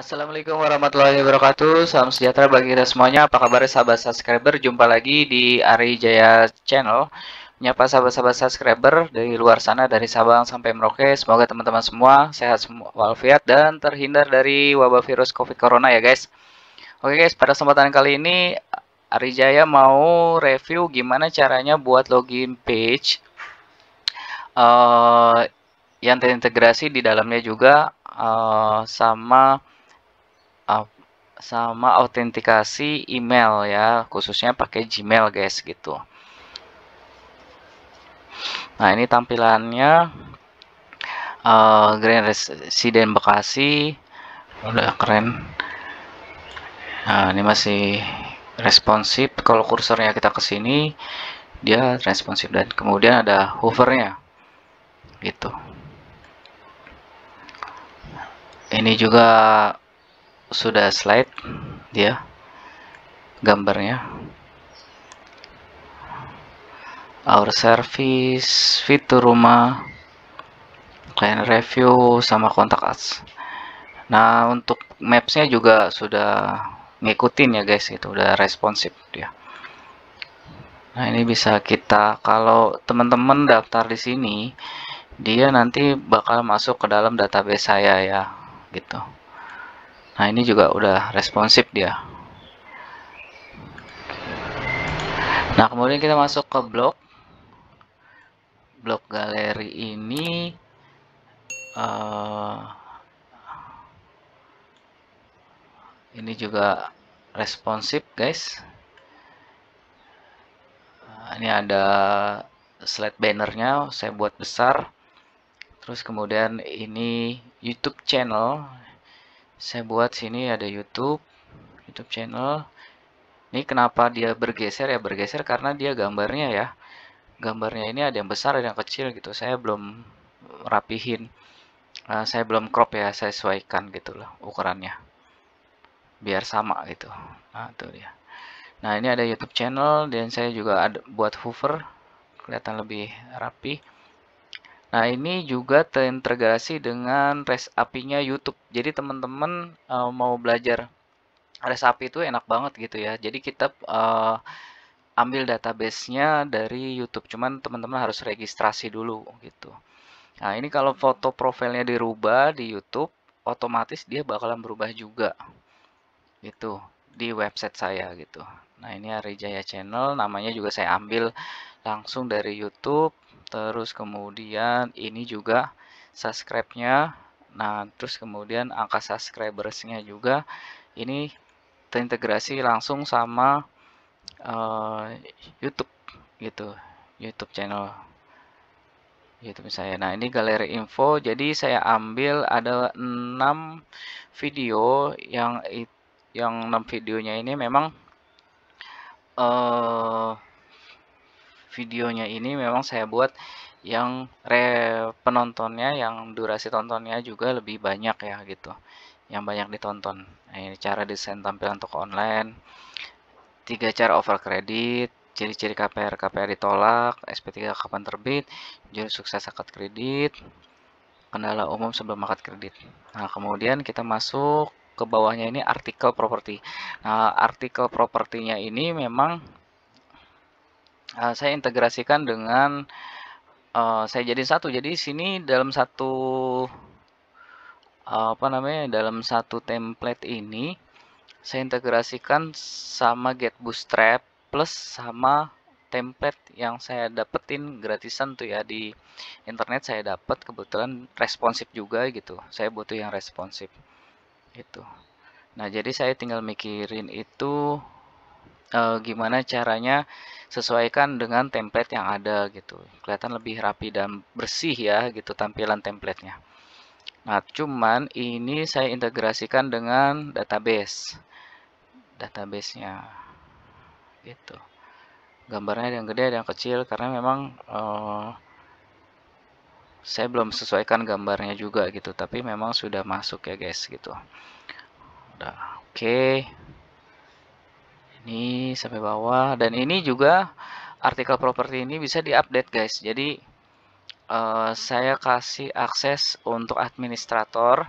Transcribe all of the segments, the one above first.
Assalamualaikum warahmatullahi wabarakatuh. Salam sejahtera bagi kita semuanya. Apa kabar sahabat subscriber? Jumpa lagi di Ari Jaya Channel. Menyapa sahabat-sahabat subscriber dari luar sana, dari Sabang sampai Merauke. Semoga teman-teman semua sehat semua walafiat dan terhindar dari wabah virus COVID Corona ya guys. Oke guys, pada kesempatan kali ini Ari Jaya mau review gimana caranya buat login page uh, yang terintegrasi di dalamnya juga uh, sama autentikasi email ya, khususnya pakai Gmail guys gitu. Nah ini tampilannya Grand Resident Bekasi, udah keren. Nah ini masih responsif. Kalau kursornya kita ke sini dia responsif, dan kemudian ada hovernya gitu. Ini juga sudah slide dia gambarnya. Our service, fitur rumah, client review, sama kontak us. Nah untuk mapsnya juga sudah ngikutin ya guys, itu udah responsif dia. Nah ini bisa kita, kalau teman-teman daftar di sini, dia nanti bakal masuk ke dalam database saya ya gitu. Nah ini juga udah responsif dia. Nah kemudian kita masuk ke blog galeri ini. Ini juga responsif guys. Ini ada slide bannernya, saya buat besar. Terus kemudian ini YouTube channel, saya buat sini ada YouTube channel. Ini kenapa dia bergeser ya, bergeser karena dia gambarnya ya, gambarnya ini ada yang besar ada yang kecil gitu. Saya belum rapihin, saya belum crop ya, saya sesuaikan gitu loh ukurannya biar sama gitu. Nah itu dia. Nah ini ada YouTube channel, dan saya juga ada buat hover kelihatan lebih rapi. Nah ini juga terintegrasi dengan REST API-nya YouTube. Jadi teman-teman mau belajar REST API itu enak banget gitu ya. Jadi kita ambil database-nya dari YouTube. Cuman teman-teman harus registrasi dulu gitu. Nah ini kalau foto profilnya dirubah di YouTube, otomatis dia bakalan berubah juga gitu di website saya gitu. Nah ini Ari Jaya Channel, namanya juga saya ambil langsung dari YouTube. Terus kemudian ini juga subscribe-nya. Nah terus kemudian angka subscribers-nya juga ini terintegrasi langsung sama YouTube gitu, YouTube channel YouTube saya. Nah ini galeri info, jadi saya ambil ada 6 video, yang 6 videonya ini memang videonya ini memang saya buat yang penontonnya, yang durasi tontonnya juga lebih banyak ya gitu, yang banyak ditonton. Nah, ini cara desain tampilan toko online, 3 cara over kredit, ciri-ciri KPR ditolak, SP3 kapan terbit, jurus sukses akad kredit, kendala umum sebelum akad kredit. Nah kemudian kita masuk ke bawahnya, ini artikel properti. Nah artikel propertinya ini memang saya integrasikan dengan saya jadi satu. Jadi sini dalam satu dalam satu template ini saya integrasikan sama Get Bootstrap plus sama template yang saya dapetin gratisan tuh ya di internet. Saya dapat kebetulan responsif juga gitu. Saya butuh yang responsif gitu. Nah jadi saya tinggal mikirin itu gimana caranya sesuaikan dengan template yang ada gitu, kelihatan lebih rapi dan bersih ya gitu tampilan templatenya. Nah cuman ini saya integrasikan dengan databasenya gitu. Gambarnya ada yang gede ada yang kecil karena memang saya belum sesuaikan gambarnya juga gitu, tapi memang sudah masuk ya guys gitu. Udah oke. Ini sampai bawah, dan ini juga artikel properti ini bisa diupdate guys. Jadi saya kasih akses untuk administrator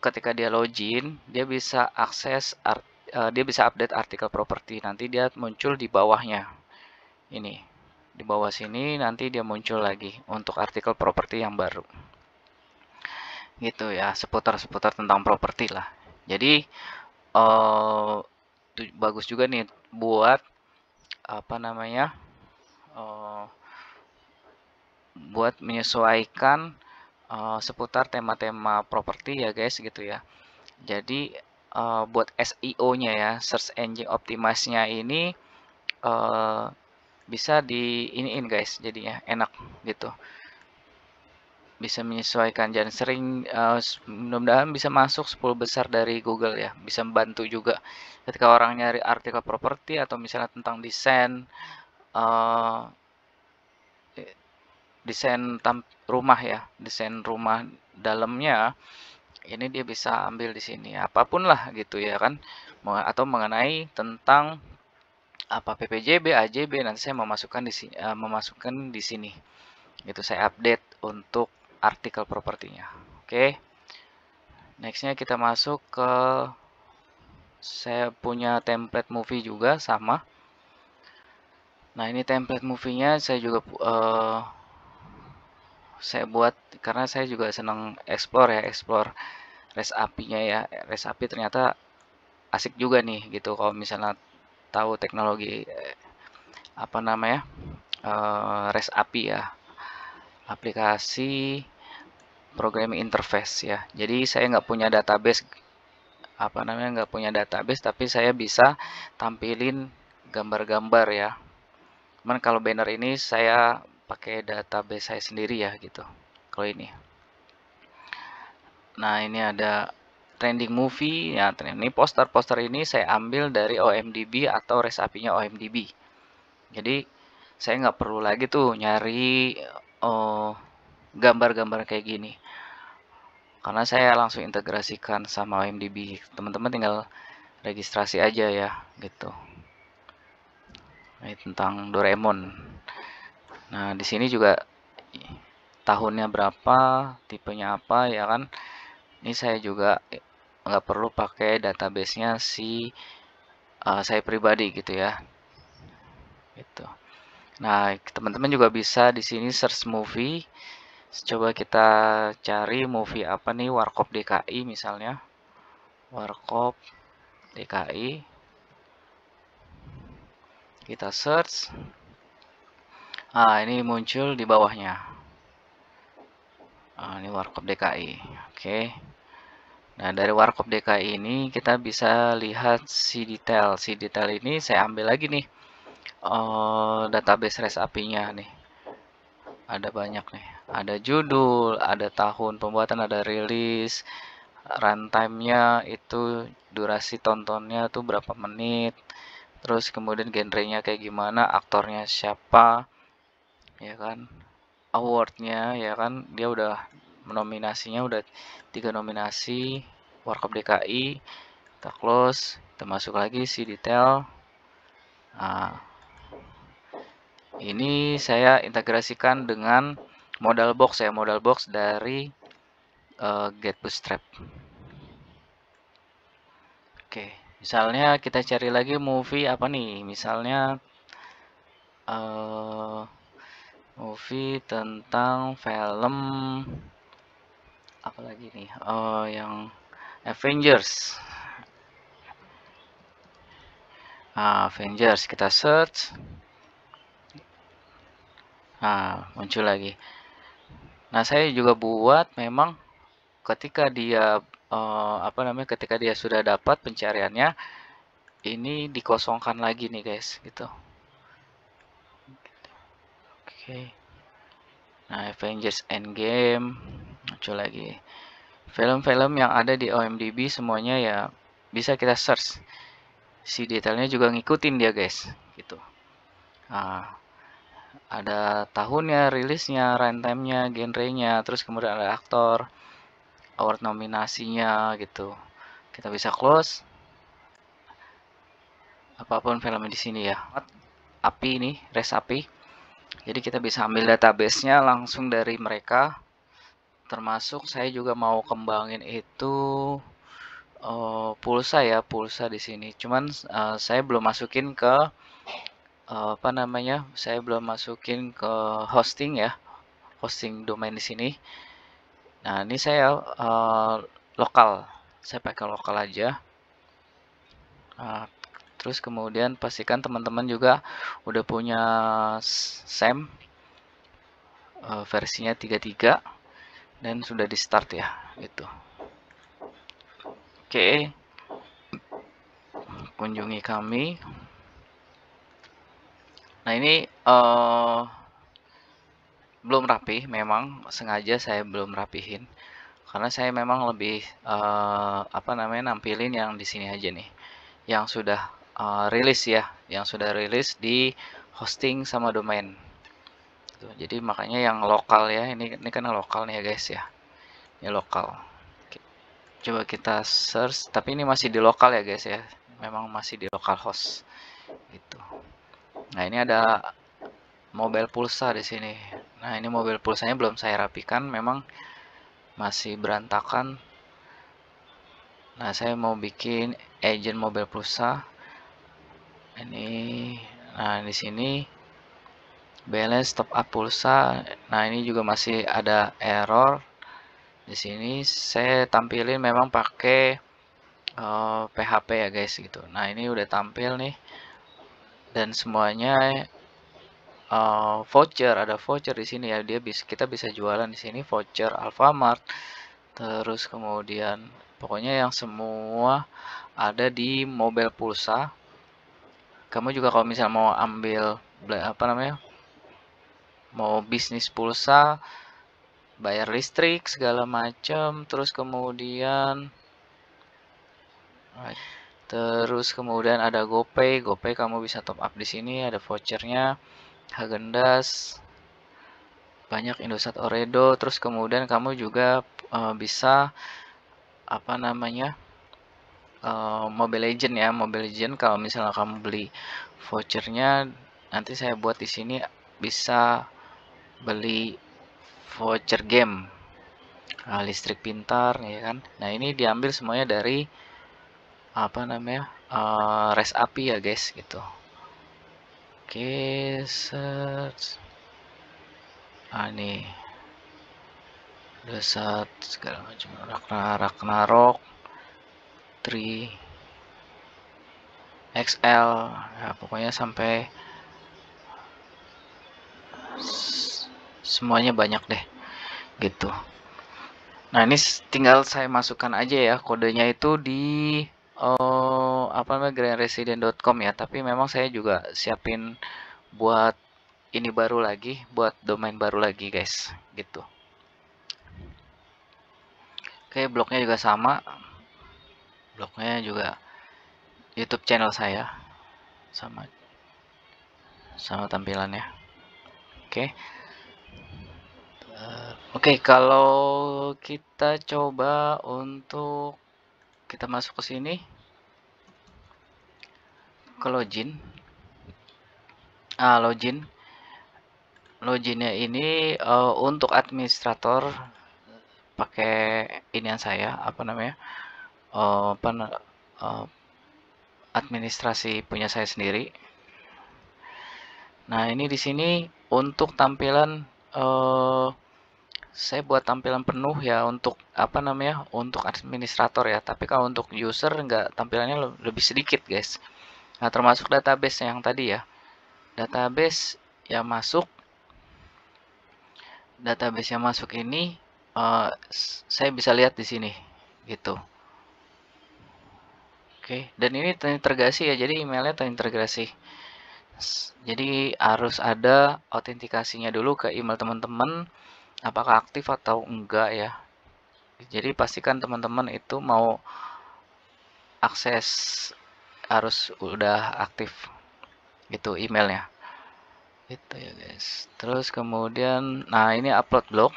ketika dia login, dia bisa akses dia bisa update artikel properti. Nanti dia muncul di bawahnya. Ini di bawah sini nanti dia muncul lagi untuk artikel properti yang baru. Gitu ya, seputar tentang properti lah. Jadi bagus juga nih buat apa namanya? Buat menyesuaikan seputar tema-tema properti ya guys gitu ya. Jadi buat SEO-nya ya, search engine optimize-nya ini bisa di iniin guys, jadinya enak gitu. Bisa menyesuaikan dan sering mudah-mudahan bisa masuk 10 besar dari Google ya. Bisa membantu juga ketika orang nyari artikel properti atau misalnya tentang desain desain rumah ya, desain rumah dalamnya, ini dia bisa ambil di sini apapun lah gitu ya kan, atau mengenai tentang apa PPJB, AJB, nanti saya memasukkan di sini gitu, saya update untuk artikel propertinya. Oke, nextnya kita masuk ke, saya punya template movie juga sama. Nah ini template movie-nya saya juga saya buat karena saya juga senang explore REST API-nya ya. REST API ternyata asik juga nih gitu kalau misalnya tahu teknologi apa namanya REST API ya, aplikasi programming interface ya. Jadi saya nggak punya database nggak punya database, tapi saya bisa tampilin gambar-gambar ya. Cuman kalau banner ini saya pakai database saya sendiri ya gitu. Kalau ini. Nah, ini ada trending movie ya. Ini poster ini saya ambil dari OMDB atau REST API-nya OMDB. Jadi saya nggak perlu lagi tuh nyari gambar-gambar kayak gini, karena saya langsung integrasikan sama OMDB. Teman-teman tinggal registrasi aja ya gitu. Ini tentang Doraemon. Nah, di sini juga tahunnya berapa, tipenya apa ya kan. Ini saya juga nggak perlu pakai database-nya saya pribadi gitu ya. Gitu. Nah, teman-teman juga bisa di sini search movie. Coba kita cari movie apa nih, Warkop DKI misalnya. Warkop DKI. Kita search. Ini muncul di bawahnya. Ini Warkop DKI. Oke. Nah, dari Warkop DKI ini kita bisa lihat si detail. Si detail ini saya ambil lagi nih database REST API-nya nih. Ada banyak nih. Ada judul, ada tahun pembuatan, ada rilis, runtime-nya itu, durasi tontonnya tuh berapa menit. Terus kemudian genrenya kayak gimana, aktornya siapa, ya kan, awardnya ya kan, dia udah nominasinya udah 3 nominasi Warkop DKI. Kita close, kita masuk lagi si detail. Nah, ini saya integrasikan dengan modal box ya, modal box dari Get Bootstrap. Oke, misalnya kita cari lagi movie apa nih, misalnya movie tentang film apa lagi nih, yang Avengers. Avengers kita search. Muncul lagi. Nah, saya juga buat memang ketika dia ketika dia sudah dapat pencariannya, ini dikosongkan lagi nih guys gitu. Oke. Nah, Avengers Endgame muncul lagi. Film-film yang ada di OMDB semuanya ya bisa kita search. Si detailnya juga ngikutin dia guys gitu. Ada tahunnya, rilisnya, runtime-nya, genrenya, terus kemudian ada aktor, award nominasinya gitu. Kita bisa close. Apapun film di sini ya. API ini, REST API. Jadi kita bisa ambil database-nya langsung dari mereka. termasuk saya juga mau kembangin itu pulsa ya, pulsa di sini. Cuman saya belum masukin ke apa namanya? Saya belum masukin ke hosting ya, hosting domain di sini. Nah, ini saya lokal. Saya pakai lokal aja. Nah, terus kemudian pastikan teman-teman juga udah punya SAM versinya 33 dan sudah di start ya, gitu. Oke, kunjungi kami. Nah, ini belum rapi, memang sengaja saya belum rapihin karena saya memang lebih apa namanya, nampilin yang di sini aja nih, yang sudah rilis ya, yang sudah rilis di hosting sama domain. Tuh, jadi makanya yang lokal ya, ini kan lokal nih ya guys ya, ini lokal. Coba kita search, tapi ini masih di lokal ya guys ya, memang masih di localhost gitu. Nah, ini ada mobile pulsa di sini. Nah, ini mobile pulsanya belum saya rapikan, memang masih berantakan. Nah, saya mau bikin agent mobile pulsa. Ini, nah di sini balance top up pulsa. Nah, ini juga masih ada error. Di sini saya tampilin memang pakai PHP ya guys gitu. Nah, ini udah tampil nih. Dan semuanya voucher, ada voucher di sini ya. Kita bisa jualan di sini voucher Alfamart. Terus kemudian pokoknya yang semua ada di mobile pulsa. Kamu juga kalau misalnya mau ambil apa namanya? Mau bisnis pulsa, bayar listrik segala macam, terus kemudian ada GoPay. GoPay kamu bisa top up di sini, ada vouchernya. Häagen-Dazs, banyak Indosat Oredo, terus kemudian kamu juga bisa apa namanya, Mobile Legend ya, Mobile Legend kalau misalnya kamu beli vouchernya, nanti saya buat di sini bisa beli voucher game, listrik pintar ya kan. Nah, ini diambil semuanya dari apa namanya, REST API ya guys gitu. Oke, search. Nih Indosat segala macam, Ragnarok 3 XL ya, pokoknya sampai semuanya banyak deh gitu. Nah, ini tinggal saya masukkan aja ya kodenya itu di apa namanya, grandresident.com ya, tapi memang saya juga siapin buat ini baru lagi, buat domain baru lagi guys gitu. Oke, blognya juga sama, blognya juga YouTube channel saya sama sama tampilannya. Oke. Oke, kalau kita coba untuk kita masuk ke sini, ke login. Loginnya ini untuk administrator pakai inian saya, apa namanya, administrasi punya saya sendiri. Nah, ini di sini untuk tampilan saya buat tampilan penuh ya untuk apa namanya, untuk administrator ya. Tapi kalau untuk user nggak, tampilannya lebih sedikit guys. Nah, termasuk database yang tadi ya. Database yang masuk, ini saya bisa lihat di sini gitu. Oke, dan ini terintegrasi ya, jadi emailnya terintegrasi. Jadi harus ada autentikasinya dulu ke email teman-teman, apakah aktif atau enggak ya. Jadi pastikan teman-teman itu mau akses harus udah aktif gitu emailnya. Itu ya guys. Terus kemudian, nah ini upload blog.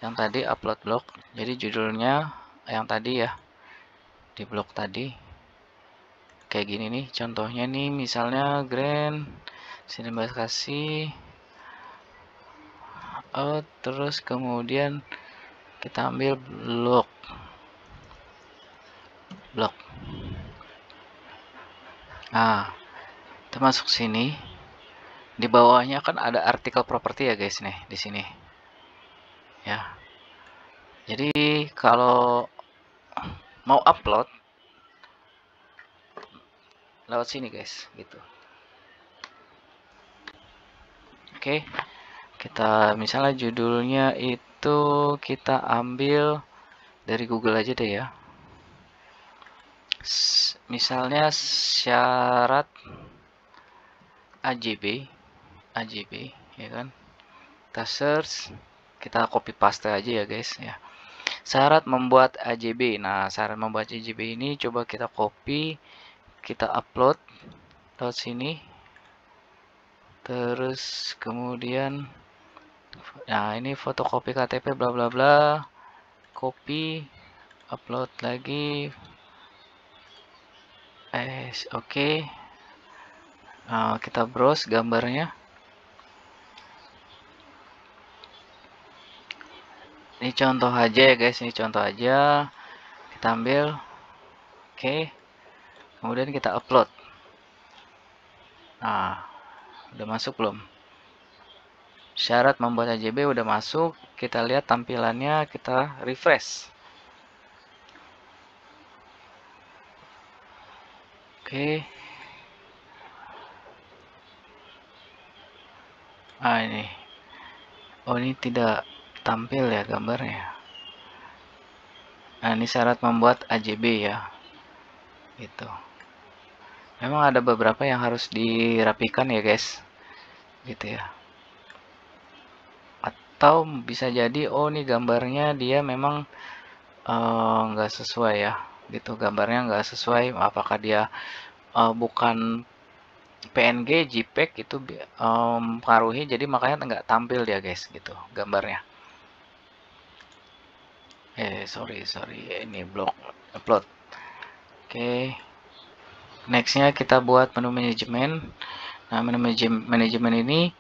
Yang tadi upload blog. Jadi judulnya yang tadi ya, di blog tadi. Kayak gini nih, contohnya nih, misalnya Grand sini bahas kasih. Terus kemudian kita ambil blok. Nah, kita masuk sini. Di bawahnya kan ada artikel properti ya guys nih di sini. Ya. Jadi kalau mau upload lewat sini guys, gitu. Oke. Kita misalnya judulnya itu kita ambil dari Google aja deh ya. Misalnya syarat AJB ya kan. Kita search, kita copy paste aja ya guys ya. Syarat membuat AJB. Nah, syarat membuat AJB ini coba kita copy, kita upload lewat sini. Terus kemudian nah ini fotokopi KTP bla bla bla. Copy, upload lagi. Oke. Nah, kita browse gambarnya. Ini contoh aja ya guys, ini contoh aja. Kita ambil. Oke. Kemudian kita upload. Nah, udah masuk belum? Syarat membuat AJB udah masuk. Kita lihat tampilannya, kita refresh. Oke. Ah ini. Oh ini tidak tampil ya gambarnya. Nah ini syarat membuat AJB ya. Gitu. Memang ada beberapa yang harus dirapikan ya guys. Gitu ya. Atau bisa jadi oh ini gambarnya dia memang nggak sesuai ya. Gitu gambarnya nggak sesuai. Apakah dia bukan PNG, JPEG itu mempengaruhi, jadi makanya nggak tampil dia guys gitu gambarnya. Sorry ini blok upload. Oke. Nextnya kita buat menu manajemen. Nah menu manajemen ini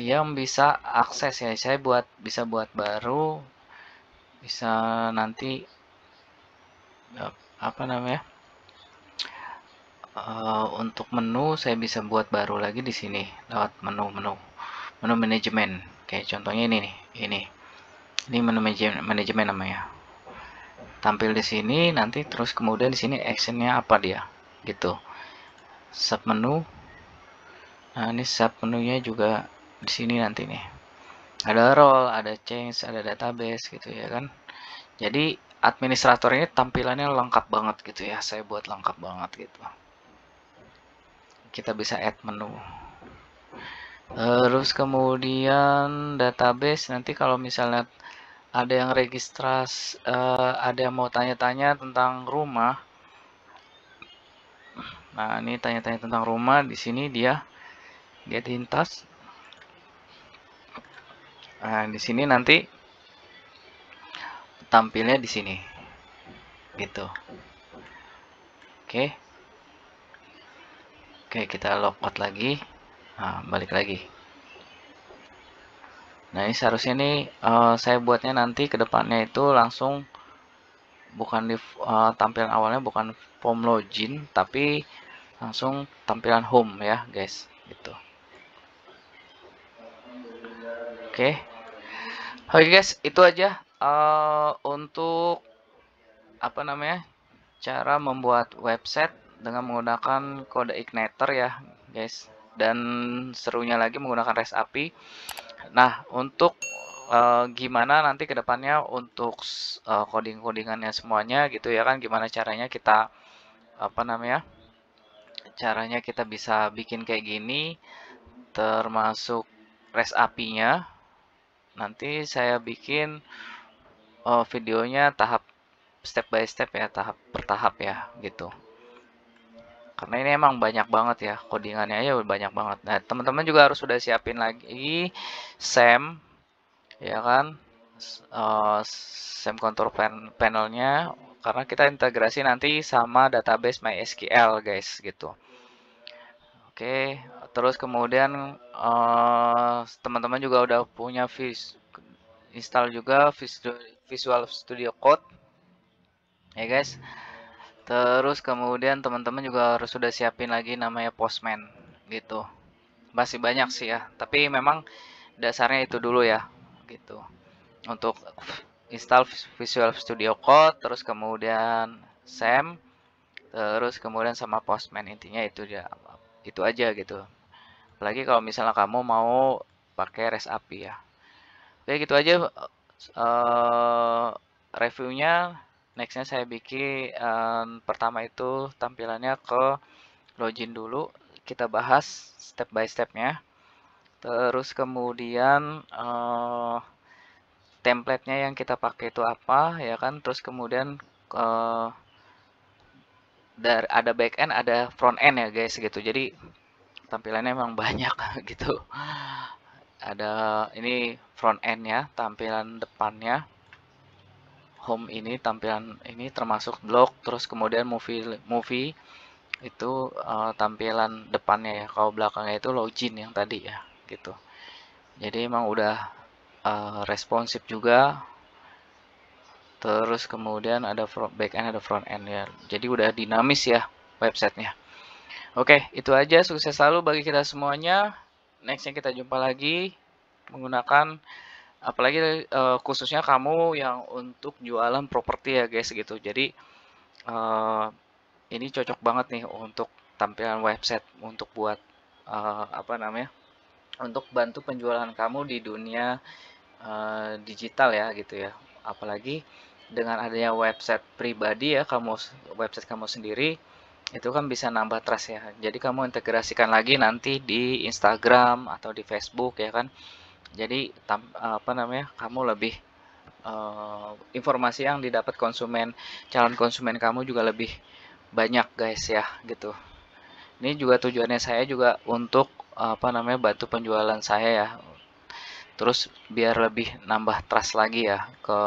yang bisa akses ya, saya bisa buat baru, bisa nanti apa namanya untuk menu saya bisa buat baru lagi di sini lewat menu manajemen. Kayak contohnya ini nih, ini menu manajemen namanya. Tampil di sini nanti, terus kemudian di sini actionnya apa dia, gitu. Sub menu. Nah ini sub menunya juga di sini nanti nih. Ada role, ada change, ada database gitu ya kan. Jadi administrator ini tampilannya lengkap banget gitu ya. Saya buat lengkap banget gitu. Kita bisa add menu. Terus kemudian database nanti kalau misalnya ada yang registrasi, ada yang mau tanya-tanya tentang rumah. Nah, ini tanya-tanya tentang rumah, di sini dia lintas. Nah, di sini nanti tampilnya di sini. Gitu. Oke. Oke, kita logout lagi. Nah, balik lagi. Nah, ini seharusnya nih saya buatnya nanti ke depannya itu langsung bukan di tampilan awalnya bukan form login, tapi langsung tampilan home ya, guys. Gitu. Oke. Oke guys, itu aja untuk apa namanya cara membuat website dengan menggunakan kode igniter ya guys, dan serunya lagi menggunakan REST API. Nah untuk gimana nanti kedepannya untuk codingannya semuanya gitu ya kan, gimana caranya kita apa namanya caranya kita bisa bikin kayak gini termasuk REST API-nya, nanti saya bikin videonya tahap step by step ya, tahap per tahap ya gitu. Karena ini emang banyak banget ya, codingannya aja banyak banget. Nah, teman-teman juga harus sudah siapin lagi SAM ya kan, SAM control panelnya, karena kita integrasi nanti sama database MySQL guys gitu. Oke, terus kemudian teman-teman juga udah punya install juga Visual Studio Code ya guys. Terus kemudian teman-teman juga harus sudah siapin lagi namanya Postman gitu. Masih banyak sih ya, tapi memang dasarnya itu dulu ya gitu. Untuk install Visual Studio Code, terus kemudian SAM, terus kemudian sama Postman, intinya itu ya, itu aja gitu. Apalagi kalau misalnya kamu mau pakai REST API ya. Oke gitu aja reviewnya. Nextnya saya bikin pertama itu tampilannya ke login dulu, kita bahas step by stepnya. Terus kemudian template-nya yang kita pakai itu apa ya kan, terus kemudian ada back end ada front end ya guys gitu, jadi tampilannya memang banyak gitu. Ada ini front end ya, tampilan depannya, home ini tampilan ini termasuk blog, terus kemudian movie itu tampilan depannya ya, kalau belakangnya itu login yang tadi ya gitu. Jadi emang udah responsif juga. Terus kemudian ada back end ada front end ya. Jadi udah dinamis ya websitenya. Oke, itu aja. Sukses selalu bagi kita semuanya. Nextnya kita jumpa lagi menggunakan, apalagi khususnya kamu yang untuk jualan properti ya guys gitu. Jadi ini cocok banget nih untuk tampilan website, untuk buat apa namanya, untuk bantu penjualan kamu di dunia digital ya gitu ya. Apalagi dengan adanya website pribadi ya, website kamu sendiri itu kan bisa nambah trust ya. Jadi kamu integrasikan lagi nanti di Instagram atau di Facebook ya kan. Jadi apa namanya, kamu lebih informasi yang didapat calon konsumen kamu juga lebih banyak guys ya gitu. Ini juga tujuannya saya juga untuk apa namanya, bantu penjualan saya ya. Terus biar lebih nambah trust lagi ya ke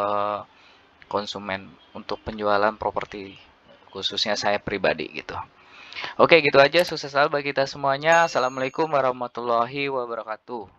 konsumen untuk penjualan properti, khususnya saya pribadi gitu. Oke gitu aja, sukses selalu bagi kita semuanya. Assalamualaikum warahmatullahi wabarakatuh.